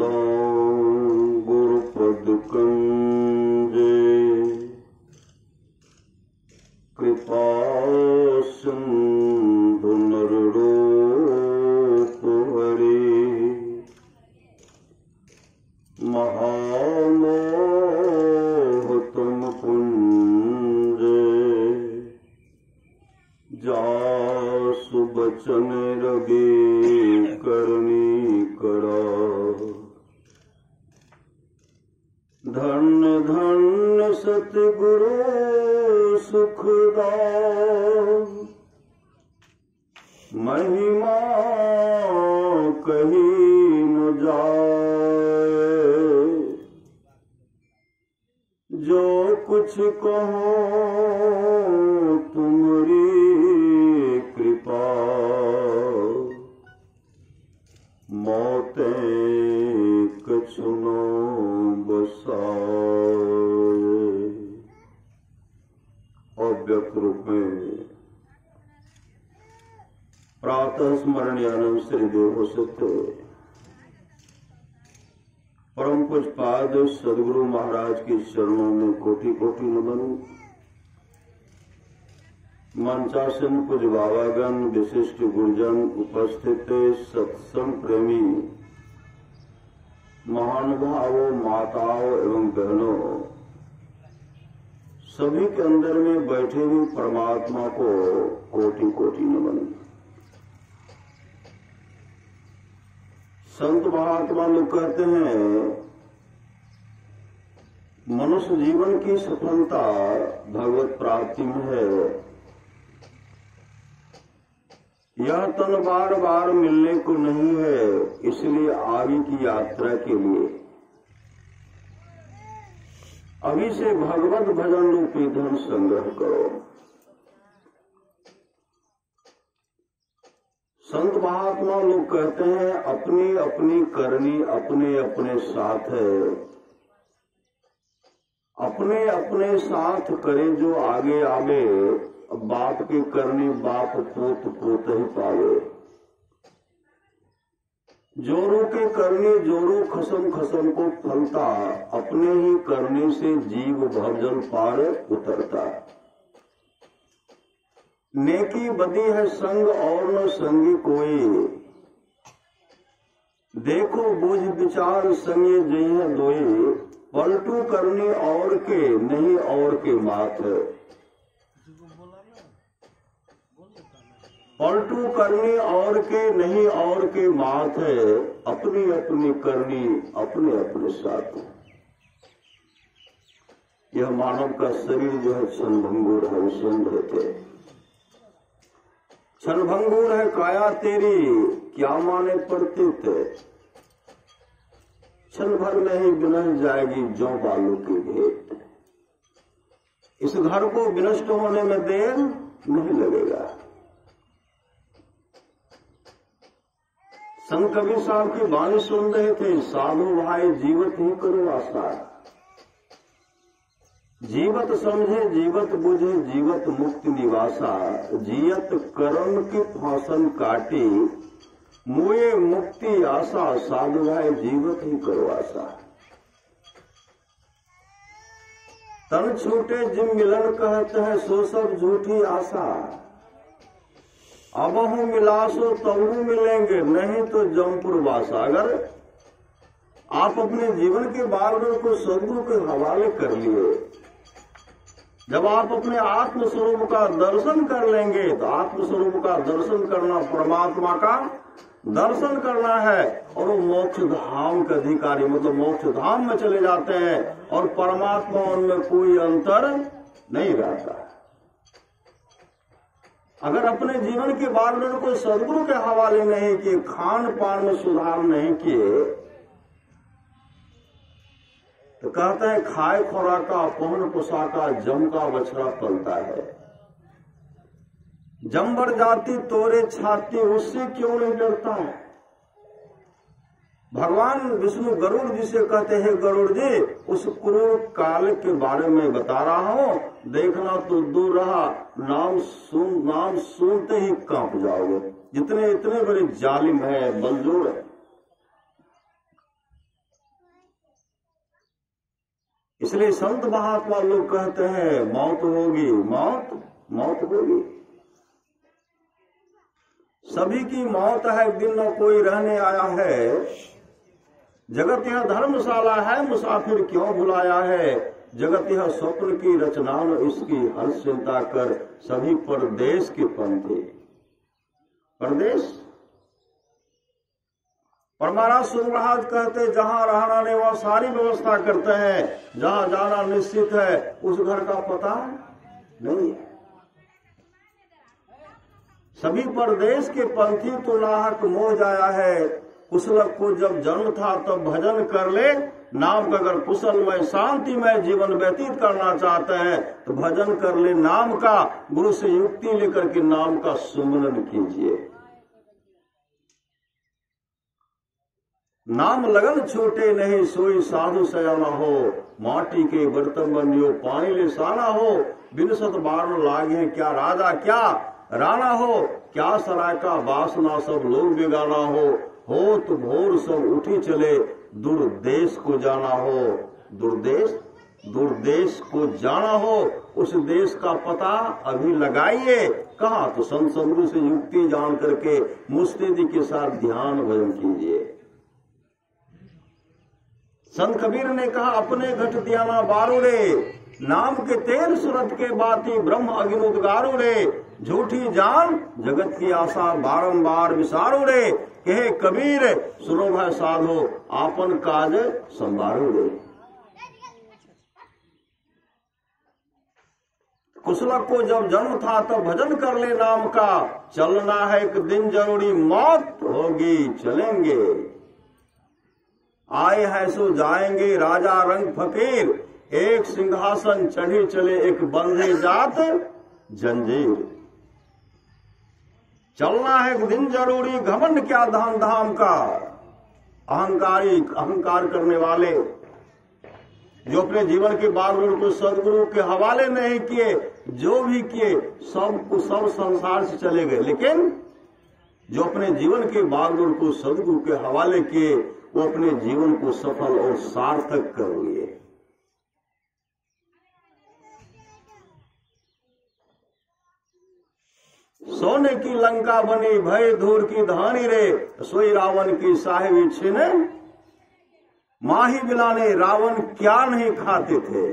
सदा गुरुपद कंजे कृपा सिंधु नररूप हरि महामोह तुम पुंजे जासु बचन रगे करनी करा धन्य धन्य सतगुरु सुखदास महिमा कही न जाए जो कुछ कहो तुम्हारी कृपा मौतें कछु न बसाए। अव्यक्त रूप में प्रातः स्मरणीयानंद श्री देव सत्य परम पूज्यपाद सदगुरु महाराज के चरणों में कोटि कोटि नमन। मंचासन पूज्य बाबागण, विशिष्ट गुरुजन, उपस्थित सत्संग प्रेमी महानुभावों, माताओं एवं बहनों, सभी के अंदर में बैठे हुए परमात्मा को कोटि कोटि नमन। संत महात्मा लोग कहते हैं मनुष्य जीवन की सफलता भगवत प्राप्ति में है। यह तन बार बार मिलने को नहीं है, इसलिए आगे की यात्रा के लिए अभी से भगवत भजन रूपी धन संग्रह करो। संत महात्मा लोग कहते हैं अपनी अपनी करनी अपने अपने साथ है, अपने अपने साथ करे जो आगे आवे, बाप की करनी बाप पोत पोत ही पावे। जोरू के करनी जोरू खसम खसम को फलता, अपने ही करने से जीव भवजल पार उतरता। नेकी बदी है संग और न संगी कोई, देखो बुझ विचार संगे जय है दोई। पलटू करनी और के नहीं और के मात, पलटू करनी और के नहीं और के मात है। अपनी अपनी करनी अपने अपने साथ। यह मानव का शरीर जो है क्षणभंगुर है, विषम रहते। क्षणभंगुर है काया तेरी, क्या माने प्रतीत। क्षण भर में ही विनष्ट जाएगी जौ बालू की भेंट। इस घर को विनष्ट होने में देर नहीं लगेगा। संत कबीर साहब की वाणी सुन रहे थे, साधु भाई जीवत ही करो आशा। जीवत समझे जीवत बुझे जीवत मुक्ति निवासा। जियत कर्म की फांसन काटी, मुए मुक्ति आशा। साधु भाई जीवत ही करो आशा। तन छूटे जिम मिलन कहते हैं, सो सब झूठी आशा। अब हम मिलासो तबू मिलेंगे, नहीं तो जमपुर वासा। अगर आप अपने जीवन के बारदान को सदगुरु के हवाले कर लिए, जब आप अपने आत्मस्वरूप का दर्शन कर लेंगे, तो आत्मस्वरूप का दर्शन करना परमात्मा का दर्शन करना है। और वो मोक्ष धाम के अधिकारी, मतलब मोक्ष धाम में चले जाते हैं और परमात्मा उनमें कोई अंतर नहीं रहता। अगर अपने जीवन के बारदान को सदगुरु के हवाले नहीं किए, खान पान में सुधार नहीं किए, तो कहते हैं खाए खुराका पहन पोशाका जम का बछड़ा पलता है। जम्बर जाति तोरे छाती, उससे क्यों नहीं डरता है। भगवान विष्णु गरुड़ जी से कहते हैं, गरुड़ जी उस क्रूर काल के बारे में बता रहा हूं, देखना तो दूर रहा, नाम सुनते ही कांप जाओगे। जितने इतने बड़े जालिम है, बलजोर है। इसलिए संत महात्मा लोग कहते हैं मौत होगी, मौत होगी। सभी की मौत है, एक दिन न कोई रहने आया है। जगत यह धर्मशाला है, मुसाफिर क्यों बुलाया है। जगत यह स्वप्न की रचना न इसकी हर चिंता कर, सभी परदेश के पंथे। परदेश पर महाराज सुमराज कहते जहां रहना नहीं वहां सारी व्यवस्था करते हैं, जहां जाना निश्चित है उस घर का पता नहीं है। सभी परदेश के पंथी तो नाहक मोह जाया है। कुशलक को जब जन्म था तब भजन कर ले नाम का। अगर कुशलमय शांतिमय जीवन व्यतीत करना चाहते हैं तो भजन कर ले नाम का। गुरु से युक्ति लेकर के नाम का सुमरन कीजिए। नाम लगन छोटे नहीं सोई साधु सयाना हो। माटी के बर्तन बनियो पानी ले साना हो। बिन सत बारण लागे क्या राजा क्या राना हो। क्या सराय का बासना सब लोग बेगाना हो तो भोर सब उठी चले दुर्देश को जाना हो। दुर्देश को जाना हो। उस देश का पता अभी लगाइए। कहा तो संत सदगुरु से युक्ति जान करके मुस्तैदी के साथ ध्यान भजन कीजिए। संत कबीर ने कहा अपने घट दियाना बारूड़े। नाम के तेल सुरत के बाती ब्रह्म अग्नि उद्गारू रे। झूठी जान जगत की आशा बारंबार विसारू रे। कहे कबीर सुनो भाई साधो आपन काज संभारू रे। कुशलक को जब जन्म था तब भजन कर ले नाम का। चलना है एक दिन जरूरी मौत होगी चलेंगे। आए है सो जाएंगे राजा रंग फकीर। एक सिंहासन चढ़ी चले एक बंधे जात जंजीर। चलना है एक दिन जरूरी घमंड क्या धाम धाम का। अहंकार करने वाले जो अपने जीवन के बागडोर को सदगुरु के हवाले नहीं किए, जो भी किए सब संसार से चले गए। लेकिन जो अपने जीवन के बागडोर को सदगुरु के हवाले किए वो अपने जीवन को सफल और सार्थक कर लिए। सोने की लंका बनी भय धूर की धानी रे। सोई रावण की साहिबी छीने माही बिलाने। रावण क्या नहीं खाते थे।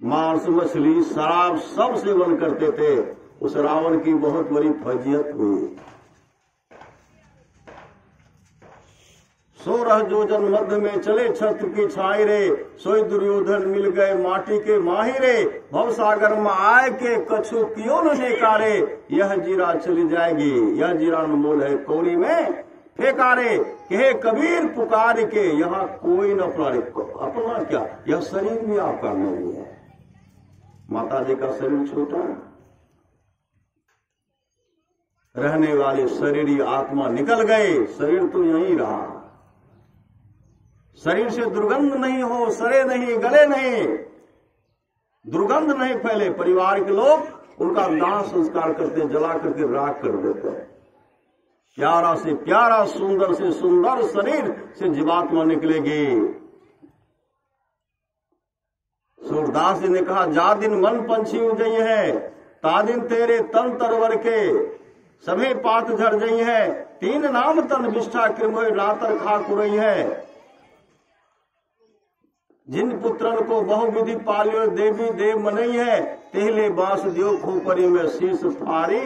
मांस मछली शराब सब सेवन करते थे। उस रावण की बहुत बड़ी फजीयत हुई। 16 जोजन मध्य में चले छत्र की छाई रे। सोई दुर्योधन मिल गए माटी के माही रे। भव सागर में आए के कछु क्यों न निकारे। यह जीरा चली जाएगी यह जीरा अनमोल है कौड़ी में फेकारे। कहे कबीर पुकार के यहाँ कोई न प्राणी को अपना क्या यह शरीर भी आपका नहीं है। माता जी का शरीर छोटा रहने वाले शरीरी आत्मा निकल गए। शरीर तो यहीं रहा। शरीर से दुर्गंध नहीं हो, सरे नहीं, गले नहीं, दुर्गंध नहीं फैले। परिवार के लोग उनका दाह संस्कार करते, जला करके राख कर देते हैं। प्यारा से प्यारा, सुंदर से सुंदर शरीर से जीवात्मा निकलेगी। सूरदास जी ने कहा जा दिन मन पंछी उजई है, ता दिन तेरे तन तरवर के सभी पात झड़ जई है। 3 नाम तन विष्ठा कृमोय रातर खा कुरई है। जिन पुत्रन को बहुविधि पालियो देवी देव मनई है। तेहले बांस दियो खोपरी में शीश फारी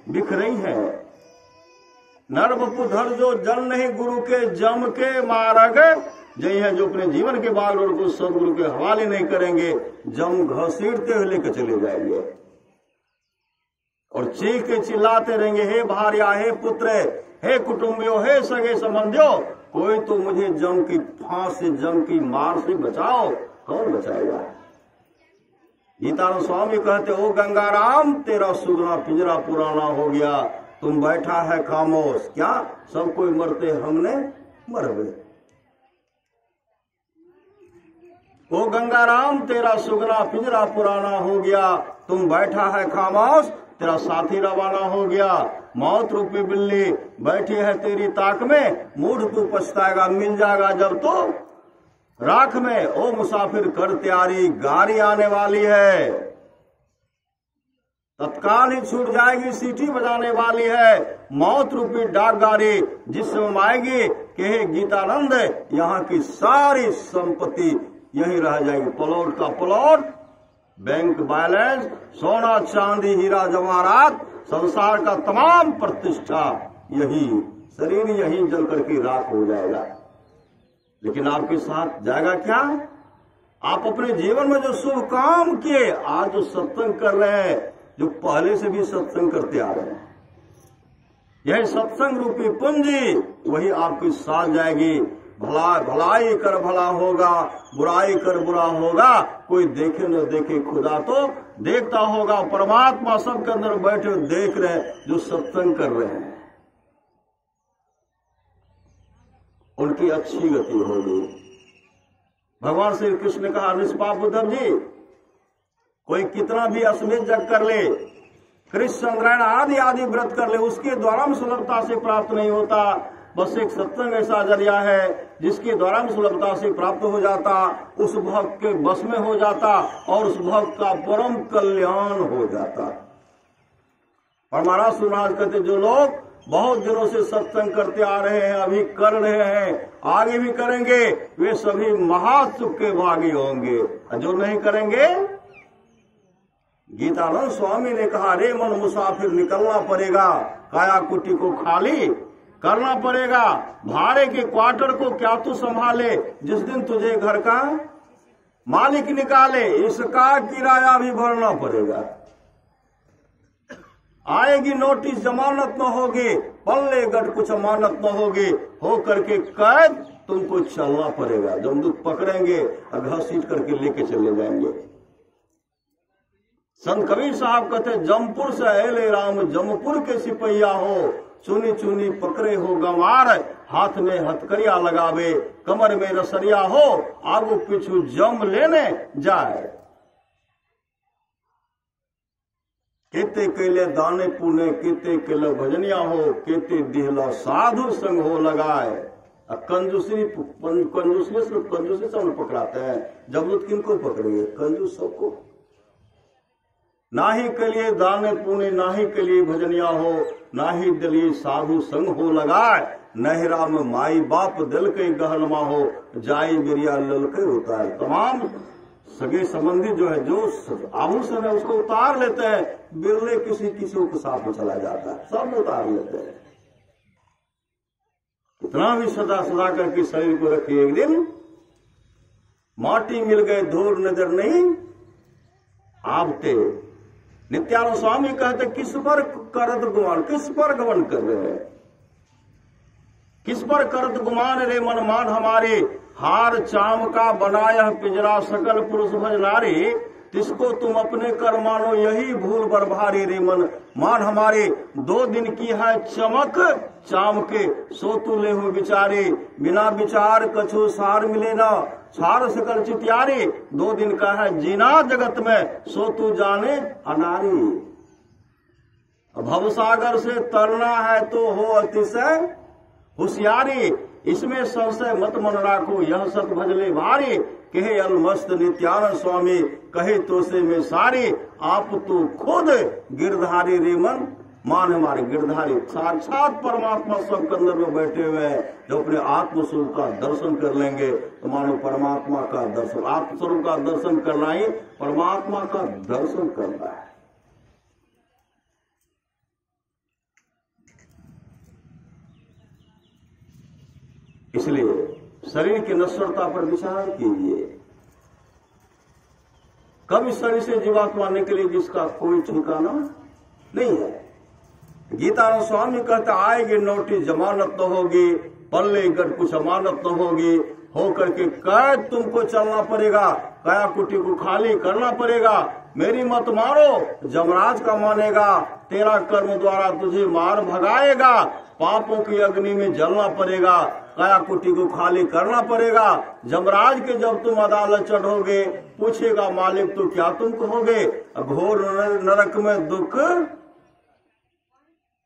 बिखरई है। नर बपु धर जो जन नहीं गुरु के जम के मारग जय है। जो अपने जीवन के बागडोर को सदगुरु के हवाले नहीं करेंगे जम घसीटते हुए लेकर चले जाएंगे और चीख के चिल्लाते रहेंगे हे भार्या, हे पुत्र, हे कुटुंबियों, हे सगे संबंधियों, कोई तो मुझे जम की फांस से, जम की मार से बचाओ। कौन बचाएगा? गीतानंद स्वामी कहते ओ गंगाराम तेरा सुगना पिंजरा पुराना हो गया, तुम बैठा है खामोश। क्या सब कोई मरते हमने मर गए। ओ गंगाराम तेरा सुगना पिंजरा पुराना हो गया, तुम बैठा है खामोश, तेरा साथी रवाना हो गया। मौत रूपी बिल्ली बैठी है तेरी ताक में, मूढ़ तू पछताएगा मिल जाएगा जब तो राख में ओ मुसाफिर कर तैयारी, गाड़ी आने वाली है, तत्काल ही छूट जाएगी, सीटी बजाने वाली है, मौत रूपी डाक गाड़ी जिस समय आएगी कि हे गीतानंद यहाँ की सारी संपत्ति यहीं रह जाएगी, प्लॉट का प्लॉट, बैंक बैलेंस, सोना चांदी हीरा जवाहरात, संसार का तमाम प्रतिष्ठा यही, शरीर यहीं जल करके राख हो जाएगा। लेकिन आपके साथ जाएगा क्या? आप अपने जीवन में जो शुभ काम किए, आज जो सत्संग कर रहे हैं, जो पहले से भी सत्संग करते आ रहे हैं, यही सत्संग रूपी पूंजी वही आपके साथ जाएगी। भलाई कर भला होगा, बुराई कर बुरा होगा, कोई देखे न देखे खुदा तो देखता होगा। परमात्मा सबके अंदर बैठे देख रहे जो सत्संग कर रहे हैं, उनकी अच्छी गति होगी। भगवान श्री कृष्ण ने कहा, निष्पाप उद्धव जी, कोई कितना भी अश्वमेध जग कर ले, कृष्ण चंद्रायण आदि आदि व्रत कर ले, उसके द्वारा में सुलभता से प्राप्त नहीं होता। बस एक सत्संग ऐसा जरिया है जिसके द्वारा में सुलभता से प्राप्त हो जाता, उस भक्त के बस में हो जाता और उस भक्त का परम कल्याण हो जाता। और महाराज सुनाज कहते, जो लोग बहुत दिनों से सत्संग करते आ रहे हैं, अभी कर रहे हैं, आगे भी करेंगे, वे सभी महासुख के भागी होंगे। जो नहीं करेंगे, गीतानंद स्वामी ने कहा, रे मन मुसाफिर निकलना पड़ेगा, काया कुटी को खाली करना पड़ेगा, भाड़े के क्वार्टर को क्या तू संभाले, जिस दिन तुझे घर का मालिक निकाले, इसका किराया भी भरना पड़ेगा। आएगी नोटिस, जमानत न होगी, पल्ले गट कुछ अमानत न होगी, हो करके कैद तुमको चलना पड़ेगा। जमदूत पकड़ेंगे और घसीट करके लेके चले जाएंगे। संत कबीर साहब कहते, जमपुर से अले राम, जमपुर के सिपहिया हो, चुनी चुनी पकड़े हो गंवार, हाथ में हथकड़िया लगावे, कमर में रसरिया हो, आगू पीछू जम लेने जाए। केते केले दाने पुणे, केते केले भजनिया हो, केते दिहला साधु संग हो लगाए। कंजूसी से पकड़ाते हैं, जबूत किनको पकड़ेंगे? कंजूस सबको। नाही के लिए दाने पुणे, नाही के लिए भजनिया हो, नाही दिली साधु संग हो लगाए। नहरा में माई बाप दिल के गहनमा हो, जाई बिरिया ललके होता है। तमाम सगे संबंधी जो है, जो आभूषण है उसको उतार लेते हैं, बिरले किसी किसी के साथ में चला जाता है, सब उतार लेते हैं। इतना भी सदा सदा करके शरीर को रखिए, एक दिन माटी मिल गए, धूल नजर नहीं आपते। नित्यानंद स्वामी कहते, किस पर करत गुमान, किस पर गमन कर रहे हैं, किस पर करत गुमान रे मन मान हमारे, हार चाम का बनाया पिंजरा सकल पुरुष भज नारी, तिसको तुम अपने कर मानो यही भूल बरभारी रे मन मान हमारे। 2 दिन की है चमक चाम के, सो तू ले हो बिचारे, बिना विचार कछु सार मिले ना, छार सकल चितियारी। 2 दिन का है जीना जगत में, सो तू जाने अनारी। भवसागर से तरना है तो हो अतिशय होशियारी, इसमें संशय मत मन राखो, यह सत भजले भारी। कहे अलमस्त नित्यानंद स्वामी, कहे तो से में सारी, आप तो खुद गिरधारी रे मन मान हमारे। गिरधारी साक्षात परमात्मा सबके अंदर में बैठे हुए हैं, जो अपने आत्मस्वरूप का दर्शन कर लेंगे तो मानो परमात्मा का दर्शन, आत्मस्वरूप का दर्शन करना ही परमात्मा का दर्शन करना है। इसलिए शरीर की नश्वरता पर विचार कीजिए। कब इस शरीर से जीवात्मा निकले जिसका कोई ठिकाना नहीं है। गीतानंद स्वामी कहते, आएगी नोटिस, जमानत न होगी, पल्ले गट कुछ अमानत न होगी, हो करके कैद तुमको चलना पड़ेगा, काया कुटी को खाली करना पड़ेगा। मेरी मत मारो, जमराज का मानेगा, तेरा कर्म द्वारा तुझे मार भगाएगा, पापों की अग्नि में जलना पड़ेगा, काया कुटी को खाली करना पड़ेगा। जमराज के जब तुम अदालत चढ़ोगे, पूछेगा मालिक तो क्या तुम कहोगे, घोर नरक में दुख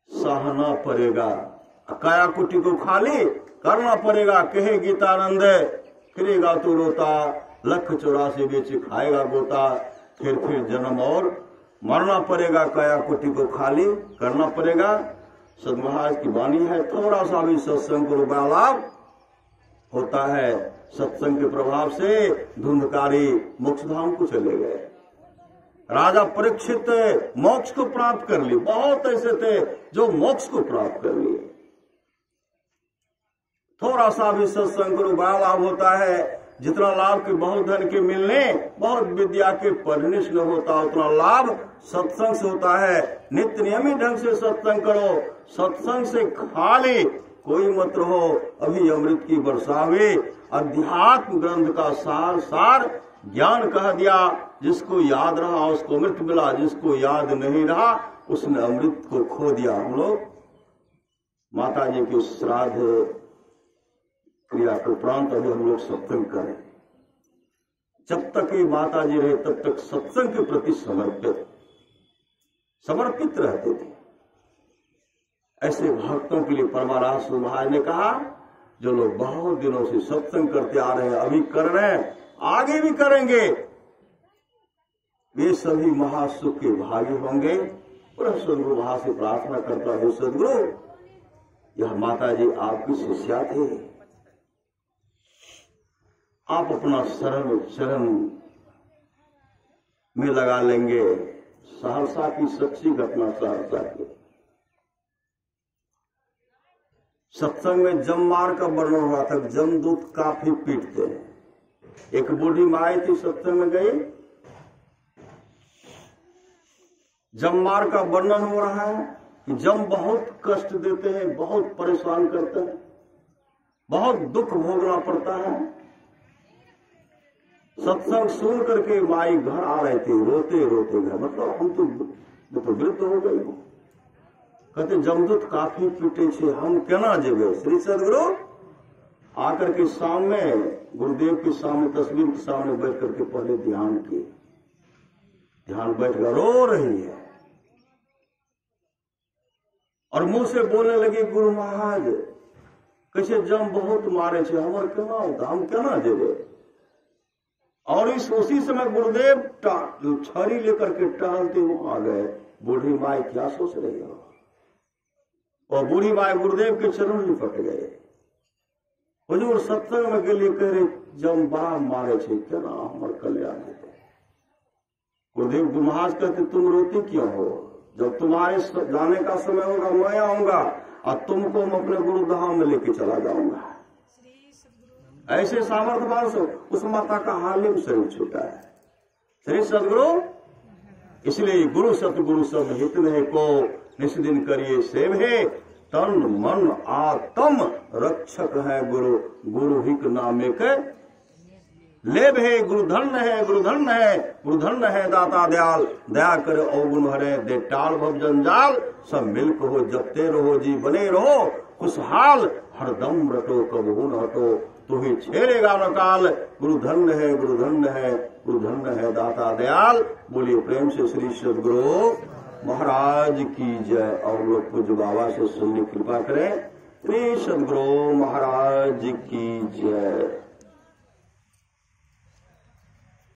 सहना पड़ेगा, काया कुटी को खाली करना पड़ेगा। कहे गीतानंद, फिरेगा तो रोता, 1,84 बेच खाएगा गोता। फिर जन्म और मरना पड़ेगा, काया कोटि को खाली करना पड़ेगा। सदमहाराज की वाणी है, थोड़ा सा भी सत्संग को बड़ा लाभ होता है। सत्संग के प्रभाव से धुंधकारी मोक्ष धाम को चले गए। राजा परीक्षित मोक्ष को प्राप्त कर लिए, बहुत ऐसे थे जो मोक्ष को प्राप्त कर लिए। थोड़ा सा भी सत्संग को बड़ा लाभ होता है। जितना लाभ के बहुत धन के मिलने, बहुत विद्या के पढ़ने से न होता, उतना लाभ सत्संग से होता है। नित्य नियमित ढंग से सत्संग करो, सत्संग से खाली कोई मत रहो। अभी अमृत की वर्षा हुई, अध्यात्म ग्रंथ का सार सार ज्ञान कह दिया। जिसको याद रहा उसको अमृत मिला, जिसको याद नहीं रहा उसने अमृत को खो दिया। हम लोग माता जी के श्राद्ध क्रिया के उपरांत अभी हम लोग सत्संग करें। जब तक ये माता जी रहे तब तक सत्संग के प्रति समर्पित रहते थे। ऐसे भक्तों के लिए परमारास महाराज ने कहा, जो लोग बहुत दिनों से सत्संग करते आ रहे हैं, अभी कर रहे हैं, आगे भी करेंगे, वे सभी महासुख के भागी होंगे। और सदगुरु वहां से प्रार्थना करता है, सदगुरु यह माता जी आपकी शिष्या थे, आप अपना शरण में लगा लेंगे। सहरसा की सच्ची घटना, सहरसा की सत्संग में जममार का वर्णन हो रहा था। जमदूत काफी पीटते हैं। एक बूढ़ी माई थी, सत्संग में गई, जममार का वर्णन हो रहा है कि जम बहुत कष्ट देते हैं, बहुत परेशान करते हैं, बहुत दुख भोगना पड़ता है। सत्संग सुन करके माई घर आ रहे थे, रोते रोते घर, मतलब हम तो वृद्ध हो गई हूं। कहते जमदूत काफी पीटे छे, हम केना जेबे। श्री सदगुरु आकर के सामने, गुरुदेव के सामने, तस्वीर के सामने बैठ करके पहले ध्यान किए। ध्यान बैठ कर रो रही है और मुंह से बोलने लगे, गुरु महाराज कैसे जम बहुत मारे छे, हमार केना होता, हम केना जेबे। और इस उसी समय गुरुदेव छड़ी लेकर के टहलते हुए आ गए। बूढ़ी माई क्या सोच रही हो, और बूढ़ी माई गुरुदेव के चरण लिपट गए। हुजूर सत्संग में के लिए कह रहे, जम बड़ा मारे छे, केना हमार कल्याण होता। गुरुदेव गुरु महाराज कहते, तुम रोती क्यों हो, जब तुम्हारे जाने का समय होगा मैं आऊंगा और तुमको हम अपने गुरुधाम में लेके चला जाऊंगा। ऐसे सामर्थ्यवान से उस माता का हाल ही शरीर छूटा है। श्री सदगुरु इसलिए गुरु सतगुरु सब हित ने को निष्दिन करिए सेव है। तन मन आत्म रक्षक है गुरु, गुरु हिक नामे के लेब है। गुरुधन है, गुरुधन है, गुरुधन है दाता दयाल, दया करे अवगुण हरे, दे टाल भव जंजाल। सब मिल हो जपते रहो, जी बने रहो खुशहाल, हरदम रटो कबहू न हटो, तू ही छेड़ेगा न काल। गुरुधन है, गुरुधन है, गुरुधन है दाता दयाल। बोलिए प्रेम से श्री सदगुरु महाराज की जय। और लोग पूज्य बाबा से सुनने कृपा करें। श्री सदगुरु महाराज की जय।